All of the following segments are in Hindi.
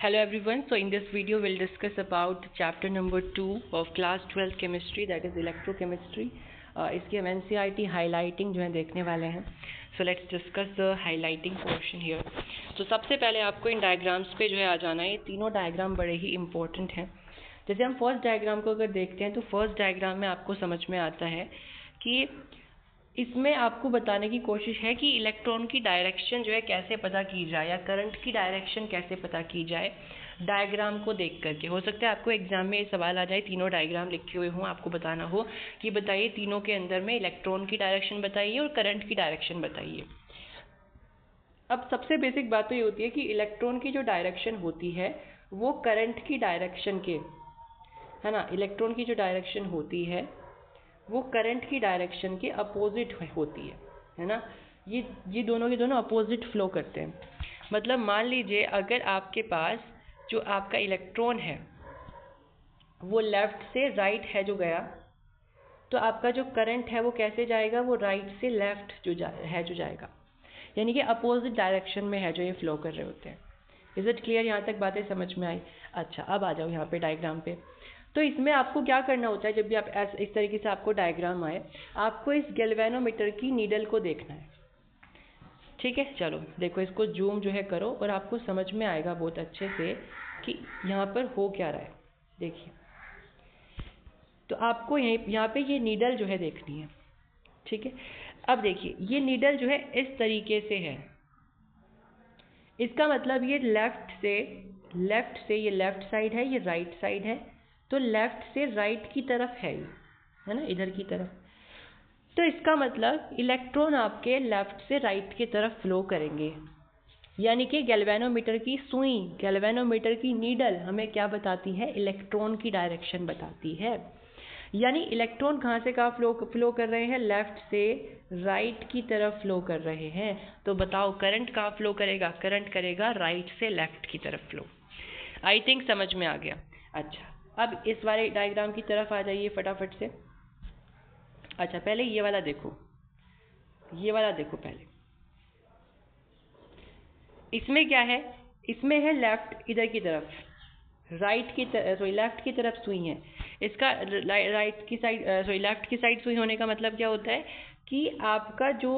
Hello everyone, so in this video we'll discuss about chapter number 2 of class 12 chemistry, that is electrochemistry. इसकी हम NCERT highlighting जो है देखने वाले हैं. So let's discuss the highlighting portion here. तो सबसे पहले आपको इन डायग्राम्स पे जो है आ जाना है. ये तीनों डायग्राम बड़े ही इंपॉर्टेंट हैं. जैसे हम फर्स्ट डायग्राम को अगर देखते हैं तो फर्स्ट डायग्राम में आपको समझ में आता है कि इसमें आपको बताने की कोशिश है कि इलेक्ट्रॉन की डायरेक्शन जो है कैसे पता की जाए या करंट की डायरेक्शन कैसे पता की जाए डायग्राम को देख करके. हो सकता है आपको एग्जाम में ये सवाल आ जाए, तीनों डायग्राम लिखे हुए हों, आपको बताना हो कि बताइए तीनों के अंदर में इलेक्ट्रॉन की डायरेक्शन बताइए और करंट की डायरेक्शन बताइए. अब सबसे बेसिक बात तो ये होती है कि इलेक्ट्रॉन की जो डायरेक्शन होती है वो करंट की डायरेक्शन के, है ना, इलेक्ट्रॉन की जो डायरेक्शन होती है वो करंट की डायरेक्शन के अपोजिट होती है ना. ये दोनों के दोनों अपोजिट फ्लो करते हैं. मतलब मान लीजिए अगर आपके पास जो आपका इलेक्ट्रॉन है वो लेफ्ट से राइट है जो गया, तो आपका जो करंट है वो कैसे जाएगा, वो राइट से लेफ्ट जो जाएगा, यानी कि अपोजिट डायरेक्शन में है जो ये फ्लो कर रहे होते हैं. Is it clear? यहाँ तक बातें समझ में आई? अच्छा, अब आ जाओ यहाँ पे डायग्राम पे. तो इसमें आपको क्या करना होता है, जब भी आप इस तरीके से आपको डायग्राम आए, आपको इस गैल्वेनोमीटर की नीडल को देखना है. ठीक है, चलो देखो, इसको जूम जो है करो और आपको समझ में आएगा बहुत अच्छे से कि यहाँ पर हो क्या रहा है. देखिए, तो आपको यहाँ पे ये नीडल जो है देखनी है. ठीक है, अब देखिए ये नीडल जो है इस तरीके से है. इसका मतलब ये लेफ्ट से ये लेफ्ट साइड है, ये राइट साइड है, तो लेफ्ट से राइट की तरफ है ना, इधर की तरफ. तो इसका मतलब इलेक्ट्रॉन आपके लेफ्ट से राइट की तरफ फ्लो करेंगे, यानी कि गैल्वेनोमीटर की सुई, गैल्वेनोमीटर की नीडल हमें क्या बताती है, इलेक्ट्रॉन की डायरेक्शन बताती है. यानी इलेक्ट्रॉन कहाँ से कहाँ फ्लो कर रहे हैं, लेफ्ट से राइट की तरफ फ्लो कर रहे हैं. तो बताओ करंट कहाँ फ्लो करेगा, करंट करेगा राइट से लेफ्ट की तरफ फ्लो. आई थिंक समझ में आ गया. अच्छा, अब इस वाले डायग्राम की तरफ आ जाइए फटाफट से. अच्छा, पहले ये वाला देखो, ये वाला देखो पहले. इसमें क्या है, इसमें है लेफ्ट इधर की तरफ, राइट की तरफ, सॉरी लेफ्ट की तरफ सुई है. इसका राइट की साइड, सॉरी लेफ्ट की साइड सुई होने का मतलब क्या होता है कि आपका जो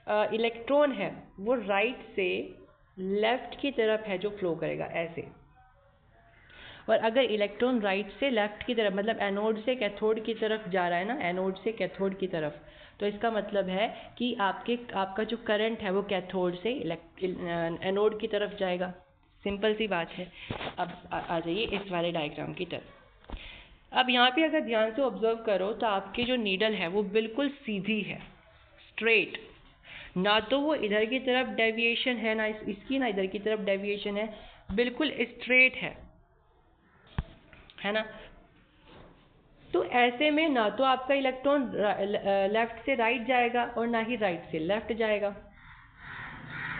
इलेक्ट्रॉन है वो राइट से लेफ्ट की तरफ है जो फ्लो करेगा ऐसे. और अगर इलेक्ट्रॉन राइट से लेफ्ट की तरफ, मतलब एनोड से कैथोड की तरफ जा रहा है ना, एनोड से कैथोड की तरफ, तो इसका मतलब है कि आपका जो करंट है वो कैथोड से एनोड की तरफ जाएगा. सिंपल सी बात है. अब आ जाइए इस वाले डायग्राम की तरफ. अब यहाँ पे अगर ध्यान से ऑब्जर्व करो तो आपकी जो नीडल है वो बिल्कुल सीधी है, स्ट्रेट. ना तो वो इधर की तरफ डेविएशन है, ना इसकी ना इधर की तरफ डेविएशन है, बिल्कुल स्ट्रेट है ना. तो ऐसे में ना तो आपका इलेक्ट्रॉन लेफ्ट से राइट जाएगा और ना ही राइट से लेफ्ट जाएगा,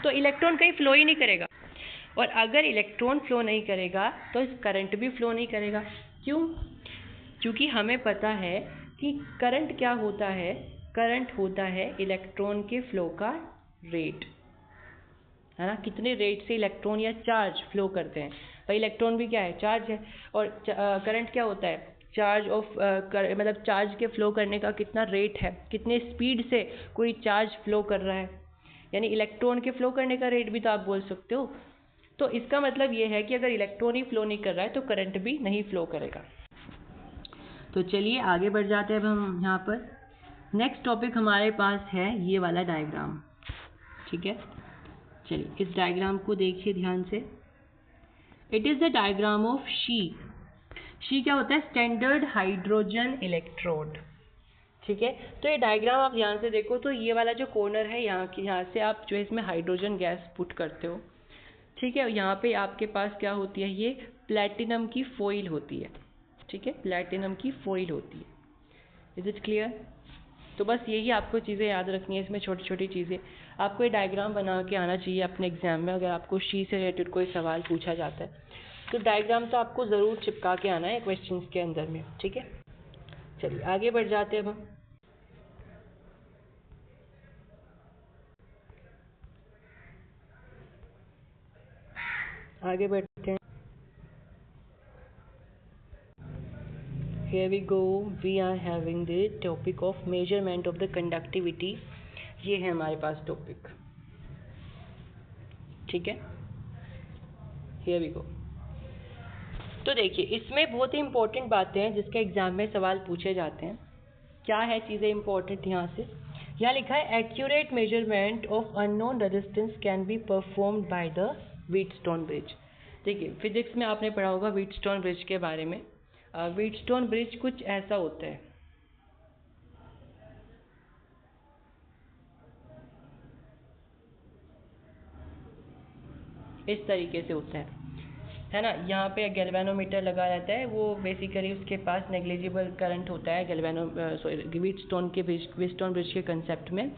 तो इलेक्ट्रॉन कहीं फ्लो ही नहीं करेगा. और अगर इलेक्ट्रॉन फ्लो नहीं करेगा तो करंट भी फ्लो नहीं करेगा. क्यों? क्योंकि हमें पता है कि करंट क्या होता है, करंट होता है इलेक्ट्रॉन के फ्लो का रेट, है ना. कितने रेट से इलेक्ट्रॉन या चार्ज फ्लो करते हैं. भाई इलेक्ट्रॉन भी क्या है, चार्ज है. और करंट क्या होता है, चार्ज ऑफ मतलब चार्ज के फ्लो करने का कितना रेट है, कितने स्पीड से कोई चार्ज फ्लो कर रहा है, यानी इलेक्ट्रॉन के फ्लो करने का रेट भी तो आप बोल सकते हो. तो इसका मतलब ये है कि अगर इलेक्ट्रॉन ही फ्लो नहीं कर रहा है तो करंट भी नहीं फ्लो करेगा. तो चलिए आगे बढ़ जाते हैं. अब हम यहाँ पर नेक्स्ट टॉपिक हमारे पास है ये वाला डायग्राम. ठीक है, चलिए इस डायग्राम को देखिए ध्यान से. It is the diagram of she. She क्या होता है, स्टैंडर्ड हाइड्रोजन इलेक्ट्रोड. ठीक है, तो ये डायग्राम आप ध्यान से देखो तो ये वाला जो कॉर्नर है यहाँ से आप जो है इसमें हाइड्रोजन गैस पुट करते हो. ठीक है, यहाँ पे आपके पास क्या होती है, ये प्लैटिनम की फॉइल होती है. ठीक है, प्लैटिनम की फॉइल होती है. Is it clear? तो बस यही आपको चीज़ें याद रखनी है, इसमें छोटी छोटी चीज़ें. आपको ये डायग्राम बना के आना चाहिए अपने एग्जाम में. अगर आपको शी से रिलेटेड कोई सवाल पूछा जाता है तो डायग्राम तो आपको ज़रूर चिपका के आना है क्वेश्चंस के अंदर में. ठीक है, चलिए आगे बढ़ जाते हैं. अब हम आगे बढ़ते हैं. here we go, we are having the topic of measurement of the conductivity. ये है हमारे पास टॉपिक, ठीक है. here we go. तो देखिए, इसमें बहुत ही इंपॉर्टेंट बातें हैं जिसके एग्जाम में सवाल पूछे जाते हैं. क्या है चीज़ें इंपॉर्टेंट यहाँ से? यहाँ लिखा है accurate measurement of unknown resistance can be performed by the Wheatstone bridge. देखिए, फिजिक्स में आपने पढ़ा होगा व्हीटस्टोन ब्रिज के बारे में. व्हीटस्टोन ब्रिज कुछ ऐसा होता है. इस तरीके से होता है ना. यहाँ पे गैल्वेनोमीटर लगा रहता है, वो बेसिकली उसके पास नेग्लिजिबल करंट होता है व्हीटस्टोन ब्रिज के कंसेप्ट में,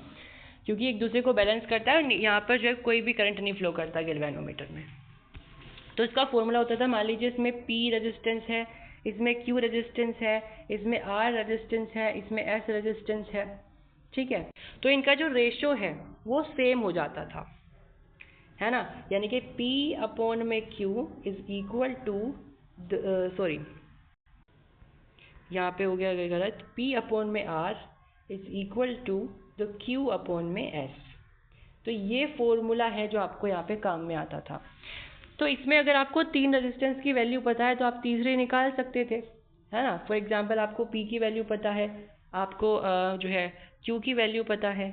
क्योंकि एक दूसरे को बैलेंस करता है. यहाँ पर जो है कोई भी करंट नहीं फ्लो करता गैल्वेनोमीटर में. तो इसका फॉर्मूला होता था, मान लीजिए इसमें P रेजिस्टेंस है, इसमें Q रेजिस्टेंस है, इसमें R रेजिस्टेंस है, इसमें S रेजिस्टेंस है, ठीक है. तो इनका जो रेशो है वो सेम हो जाता था, है ना. यानी कि P अपॉन में Q is equal to, sorry यहाँ पे हो गया गलत, P अपॉन में R is equal to the Q upon में S. तो ये फॉर्मूला है जो आपको यहाँ पे काम में आता था. तो इसमें अगर आपको 3 रेजिस्टेंस की वैल्यू पता है तो आप तीसरे निकाल सकते थे, है ना. फॉर एग्जांपल आपको P की वैल्यू पता है, आपको जो है Q की वैल्यू पता है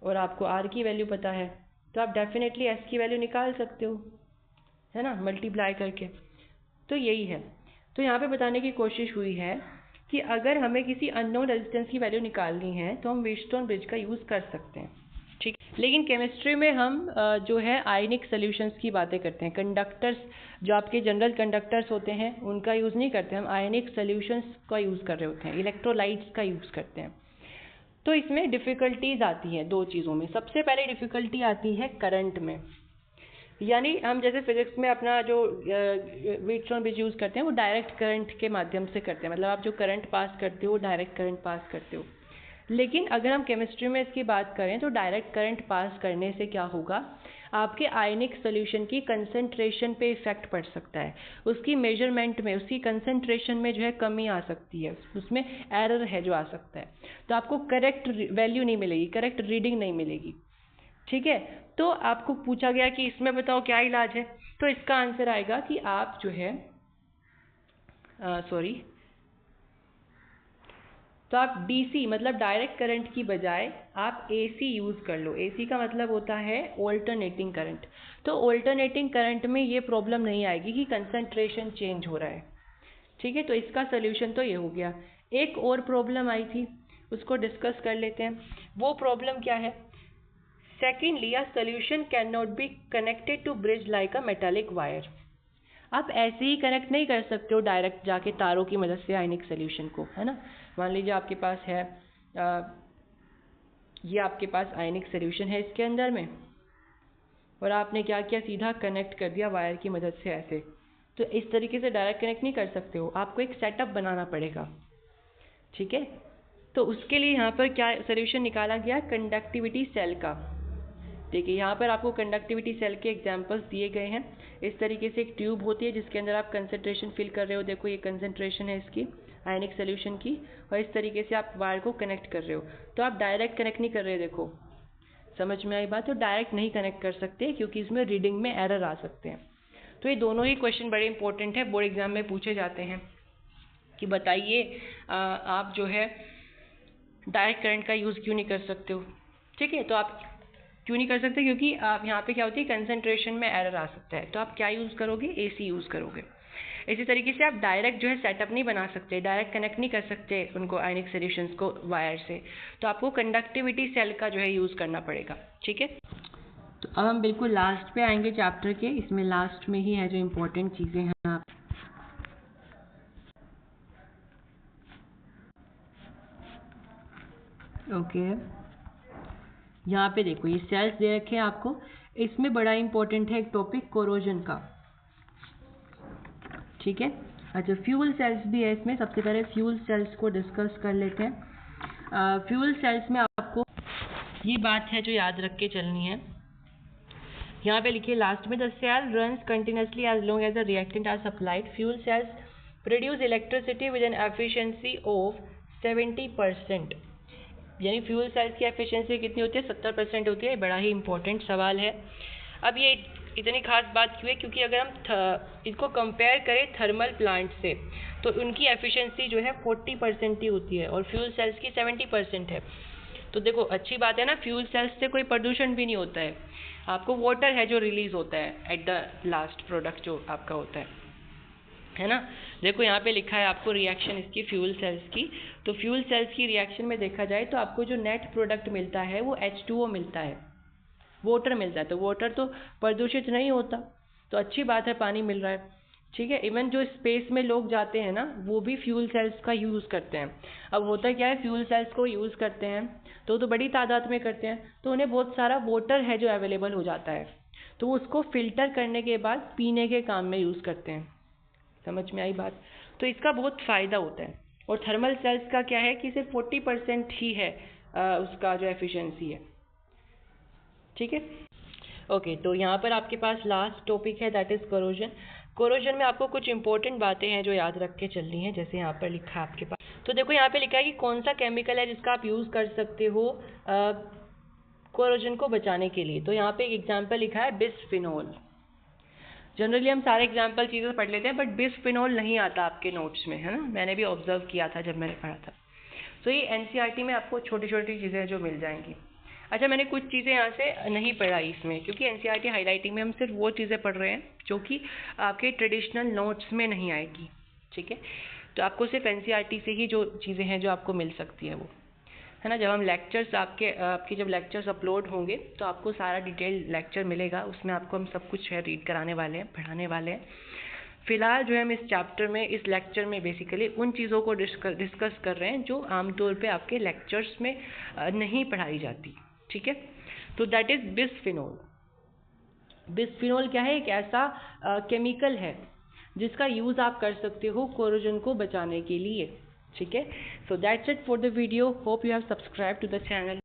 और आपको R की वैल्यू पता है, तो आप डेफिनेटली S की वैल्यू निकाल सकते हो, है ना, मल्टीप्लाई करके. तो यही है. तो यहाँ पे बताने की कोशिश हुई है कि अगर हमें किसी अननोन रेजिस्टेंस की वैल्यू निकालनी है तो हम व्हीटस्टोन ब्रिज का यूज़ कर सकते हैं, ठीक. लेकिन केमिस्ट्री में हम जो है आयनिक सॉल्यूशंस की बातें करते हैं. कंडक्टर्स जो आपके जनरल कंडक्टर्स होते हैं उनका यूज़ नहीं करते, हम आयनिक सॉल्यूशंस का यूज़ कर रहे होते हैं, इलेक्ट्रोलाइट्स का यूज़ करते हैं. तो इसमें डिफ़िकल्टीज आती हैं 2 चीज़ों में. सबसे पहले डिफ़िकल्टी आती है करंट में. यानी हम जैसे फिजिक्स में अपना जो व्हीटस्टोन ब्रिज यूज़ करते हैं वो डायरेक्ट करंट के माध्यम से करते हैं, मतलब आप जो करंट पास करते हो वो डायरेक्ट करंट पास करते हो. लेकिन अगर हम केमिस्ट्री में इसकी बात करें तो डायरेक्ट करंट पास करने से क्या होगा, आपके आयनिक सॉल्यूशन की कंसंट्रेशन पे इफेक्ट पड़ सकता है, उसकी मेजरमेंट में, उसकी कंसंट्रेशन में जो है कमी आ सकती है, उसमें एरर है जो आ सकता है. तो आपको करेक्ट वैल्यू नहीं मिलेगी, करेक्ट रीडिंग नहीं मिलेगी, ठीक है. तो आपको पूछा गया कि इसमें बताओ क्या इलाज है, तो इसका आंसर आएगा कि आप जो है तो आप DC मतलब डायरेक्ट करंट की बजाय आप AC यूज़ कर लो. AC का मतलब होता है ऑल्टरनेटिंग करंट. तो ऑल्टरनेटिंग करंट में ये प्रॉब्लम नहीं आएगी कि कंसंट्रेशन चेंज हो रहा है, ठीक है. तो इसका सोल्यूशन तो ये हो गया. एक और प्रॉब्लम आई थी, उसको डिस्कस कर लेते हैं. वो प्रॉब्लम क्या है? Secondly, a solution cannot be connected to bridge like a metallic wire. आप ऐसे ही कनेक्ट नहीं कर सकते हो डायरेक्ट जाके तारों की मदद से आयनिक सॉल्यूशन को, है ना. मान लीजिए आपके पास है ये आपके पास आयनिक सॉल्यूशन है इसके अंदर में, और आपने क्या किया, सीधा कनेक्ट कर दिया वायर की मदद से ऐसे. तो इस तरीके से डायरेक्ट कनेक्ट नहीं कर सकते हो, आपको एक सेटअप बनाना पड़ेगा, ठीक है. तो उसके लिए यहाँ पर क्या सॉल्यूशन निकाला गया, कंडक्टिविटी सेल का. देखिए, यहाँ पर आपको कंडक्टिविटी सेल के एग्जांपल्स दिए गए हैं. इस तरीके से एक ट्यूब होती है जिसके अंदर आप कंसंट्रेशन फिल कर रहे हो. देखो, ये कंसंट्रेशन है इसकी आयनिक सॉल्यूशन की, और इस तरीके से आप वायर को कनेक्ट कर रहे हो. तो आप डायरेक्ट कनेक्ट नहीं कर रहे. देखो, समझ में आई बात. तो डायरेक्ट नहीं कनेक्ट कर सकते क्योंकि इसमें रीडिंग में एरर आ सकते हैं. तो ये दोनों ही क्वेश्चन बड़े इंपॉर्टेंट है, बोर्ड एग्जाम में पूछे जाते हैं कि बताइए आप जो है डायरेक्ट करंट का यूज़ क्यों नहीं कर सकते हो, ठीक है. तो आप क्यों नहीं कर सकते, क्योंकि आप यहाँ पे क्या होती है, कंसंट्रेशन में एरर आ सकता है. तो आप क्या यूज़ करोगे, AC यूज़ करोगे. इसी तरीके से आप डायरेक्ट जो है सेटअप नहीं बना सकते, डायरेक्ट कनेक्ट नहीं कर सकते उनको आयनिक सॉल्यूशंस को वायर से. तो आपको कंडक्टिविटी सेल का जो है यूज़ करना पड़ेगा, ठीक है. तो अब हम बिल्कुल लास्ट पे आएंगे चैप्टर के. इसमें लास्ट में ही है जो इम्पोर्टेंट चीज़ें हैं. आप ओके, यहाँ पे देखो, ये सेल्स दे रखे हैं आपको. इसमें बड़ा इंपॉर्टेंट है एक टॉपिक कोरोजन का, ठीक है. अच्छा, फ्यूल सेल्स भी है इसमें. सबसे पहले फ्यूल सेल्स को डिस्कस कर लेते हैं. फ्यूल सेल्स में आपको ये बात है जो याद रख के चलनी है. यहाँ पे लिखिए लास्ट में, the cell runs continuously as long as the reactant are supplied. Fuel cells produce electricity with an efficiency of 70%। यानी फ्यूल सेल्स की एफिशिएंसी कितनी होती है? 70% होती है। बड़ा ही इंपॉर्टेंट सवाल है। अब ये इतनी खास बात क्यों है? क्योंकि अगर हम इसको कंपेयर करें थर्मल प्लांट से तो उनकी एफिशिएंसी जो है 40% ही होती है और फ्यूल सेल्स की 70% है। तो देखो अच्छी बात है ना, फ्यूल सेल्स से कोई प्रदूषण भी नहीं होता है, आपको वाटर है जो रिलीज होता है एट द लास्ट प्रोडक्ट जो आपका होता है ना। देखो यहाँ पे लिखा है आपको रिएक्शन इसकी फ्यूल सेल्स की। तो फ्यूल सेल्स की रिएक्शन में देखा जाए तो आपको जो नेट प्रोडक्ट मिलता है वो H2O मिलता है, वाटर मिलता है। तो वाटर तो प्रदूषित नहीं होता, तो अच्छी बात है पानी मिल रहा है, ठीक है। इवन जो स्पेस में लोग जाते हैं ना वो भी फ्यूल सेल्स का यूज़ करते हैं। अब होता क्या है, फ्यूल सेल्स को यूज़ करते हैं तो बड़ी तादाद में करते हैं, तो उन्हें बहुत सारा वाटर है जो अवेलेबल हो जाता है, तो उसको फिल्टर करने के बाद पीने के काम में यूज़ करते हैं। समझ में आई बात? तो इसका बहुत फ़ायदा होता है। और थर्मल सेल्स का क्या है कि सिर्फ 40% ही है उसका जो एफिशिएंसी है, ठीक है। ओके, तो यहाँ पर आपके पास लास्ट टॉपिक है दैट इज़ कोरोजन। कोरोजन में आपको कुछ इंपॉर्टेंट बातें हैं जो याद रख के चलनी है, जैसे यहाँ पर लिखा है आपके पास। तो देखो यहाँ पे लिखा है कि कौन सा केमिकल है जिसका आप यूज़ कर सकते हो कोरोजन को बचाने के लिए। तो यहाँ पे एक एग्जाम्पल लिखा है बिस्फिनोल। जनरली हम सारे एग्जाम्पल चीज़ें पढ़ लेते हैं बट बिस्फिनोल नहीं आता आपके नोट्स में, है ना। मैंने भी ऑब्जर्व किया था जब मैंने पढ़ा था। तो ये एनसीईआरटी में आपको छोटी छोटी चीज़ें जो मिल जाएंगी। अच्छा, मैंने कुछ चीज़ें यहाँ से नहीं पढ़ाई इसमें, क्योंकि एनसीईआरटी हाईलाइटिंग में हम सिर्फ वो चीज़ें पढ़ रहे हैं जो कि आपके ट्रेडिशनल नोट्स में नहीं आएगी, ठीक है। तो आपको सिर्फ एनसीईआरटी से ही जो चीज़ें हैं जो आपको मिल सकती है वो, है ना। जब हम लेक्चर्स आपके जब लेक्चर्स अपलोड होंगे तो आपको सारा डिटेल लेक्चर मिलेगा, उसमें आपको हम सब कुछ है रीड कराने वाले हैं, पढ़ाने वाले हैं। फिलहाल जो है हम इस चैप्टर में, इस लेक्चर में बेसिकली उन चीज़ों को डिस्कस कर रहे हैं जो आमतौर पे आपके लेक्चर्स में नहीं पढ़ाई जाती, ठीक है। तो दैट इज़ बिस्फिनोल। बिस्फिनोल क्या है? एक ऐसा केमिकल है जिसका यूज़ आप कर सकते हो कोरोजन को बचाने के लिए, ठीक है। So that's it for the video. Hope you have subscribe to the channel.